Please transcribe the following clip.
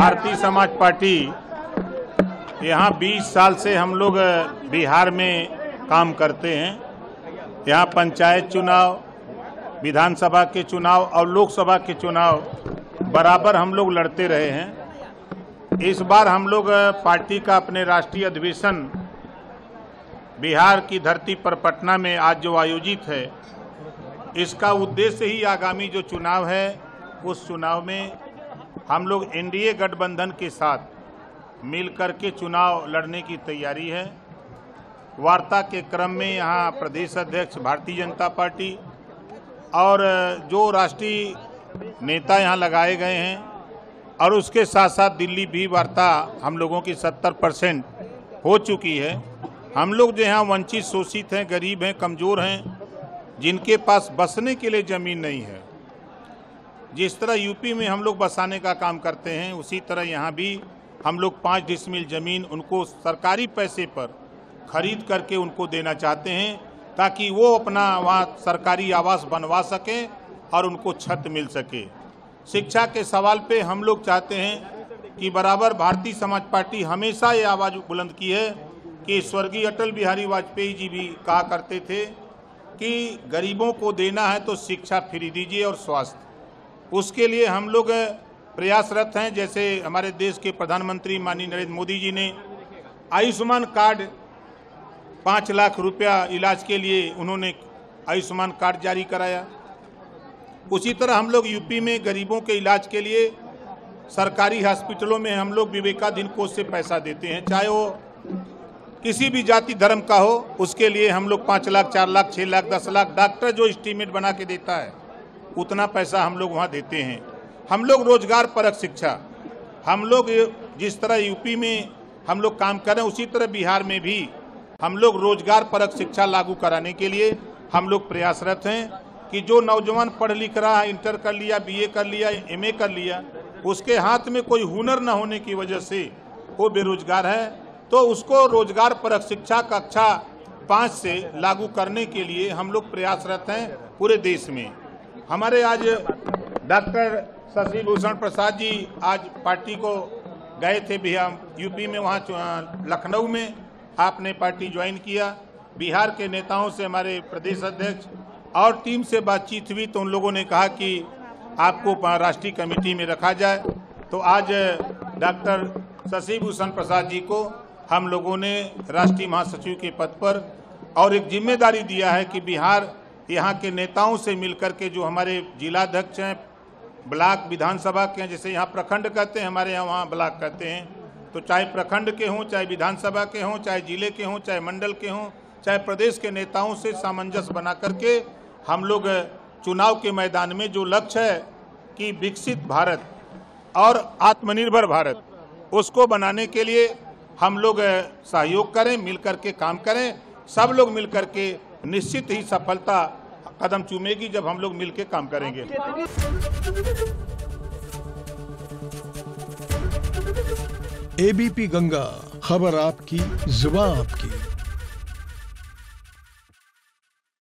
Bharatiya Samaj party यहाँ 20 साल से हम लोग बिहार में काम करते हैं। यहाँ पंचायत चुनाव, विधानसभा के चुनाव और लोकसभा के चुनाव बराबर हम लोग लड़ते रहे हैं। इस बार हम लोग पार्टी का अपने राष्ट्रीय अधिवेशन बिहार की धरती पर पटना में आज जो आयोजित है, इसका उद्देश्य ही आगामी जो चुनाव है उस चुनाव में हम लोग एनडीए गठबंधन के साथ मिलकर के चुनाव लड़ने की तैयारी है। वार्ता के क्रम में यहाँ प्रदेश अध्यक्ष भारतीय जनता पार्टी और जो राष्ट्रीय नेता यहाँ लगाए गए हैं और उसके साथ साथ दिल्ली भी वार्ता हम लोगों की 70% हो चुकी है। हम लोग जो यहाँ वंचित, शोषित हैं, गरीब हैं, कमज़ोर हैं, जिनके पास बसने के लिए ज़मीन नहीं है, जिस तरह यूपी में हम लोग बसाने का काम करते हैं, उसी तरह यहाँ भी हम लोग 5 डिसमिल ज़मीन उनको सरकारी पैसे पर खरीद करके उनको देना चाहते हैं, ताकि वो अपना वहाँ सरकारी आवास बनवा सकें और उनको छत मिल सके। शिक्षा के सवाल पे हम लोग चाहते हैं कि बराबर भारतीय समाज पार्टी हमेशा ये आवाज़ बुलंद की है कि स्वर्गीय अटल बिहारी वाजपेयी जी भी कहा करते थे कि गरीबों को देना है तो शिक्षा फ्री दीजिए और स्वास्थ्य, उसके लिए हम लोग प्रयासरत हैं। जैसे हमारे देश के प्रधानमंत्री माननीय नरेंद्र मोदी जी ने आयुष्मान कार्ड 5 लाख रुपया इलाज के लिए उन्होंने आयुष्मान कार्ड जारी कराया। उसी तरह हम लोग यूपी में गरीबों के इलाज के लिए सरकारी हॉस्पिटलों में हम लोग विवेकाधीन कोष से पैसा देते हैं, चाहे वो किसी भी जाति धर्म का हो, उसके लिए हम लोग 5 लाख, 4 लाख, 6 लाख, 10 लाख, डॉक्टर जो एस्टीमेट बना के देता है उतना पैसा हम लोग वहाँ देते हैं। हम लोग रोजगार परक शिक्षा, हम लोग जिस तरह यूपी में हम लोग काम कर रहे हैं, उसी तरह बिहार में भी हम लोग रोजगार परक शिक्षा लागू कराने के लिए हम लोग प्रयासरत हैं कि जो नौजवान पढ़ लिख रहा है, इंटर कर लिया, बीए कर लिया, एमए कर लिया, उसके हाथ में कोई हुनर न होने की वजह से वो बेरोजगार है, तो उसको रोजगार परक शिक्षा कक्षा 5 से लागू करने के लिए हम लोग प्रयासरत हैं पूरे देश में। हमारे आज डॉक्टर शशि भूषण प्रसाद जी आज पार्टी को गए थे बिहार यूपी में, वहाँ लखनऊ में आपने पार्टी ज्वाइन किया। बिहार के नेताओं से हमारे प्रदेश अध्यक्ष और टीम से बातचीत हुई तो उन लोगों ने कहा कि आपको राष्ट्रीय कमेटी में रखा जाए। तो आज डॉक्टर शशि भूषण प्रसाद जी को हम लोगों ने राष्ट्रीय महासचिव के पद पर और एक जिम्मेदारी दिया है कि बिहार यहाँ के नेताओं से मिलकर के जो हमारे जिलाध्यक्ष हैं, ब्लॉक विधानसभा के हैं, जैसे यहाँ प्रखंड कहते हैं, हमारे यहाँ वहाँ ब्लॉक कहते हैं, तो चाहे प्रखंड के हों, चाहे विधानसभा के हों, चाहे जिले के हों, चाहे मंडल के हों, चाहे प्रदेश के नेताओं से सामंजस्य बना करके हम लोग चुनाव के मैदान में जो लक्ष्य है कि विकसित भारत और आत्मनिर्भर भारत, उसको बनाने के लिए हम लोग सहयोग करें, मिल करके काम करें। सब लोग मिल करके निश्चित ही सफलता कदम चूमेगी जब हम लोग मिलकर काम करेंगे। एबीपी गंगा, खबर आपकी, जुबान आपकी।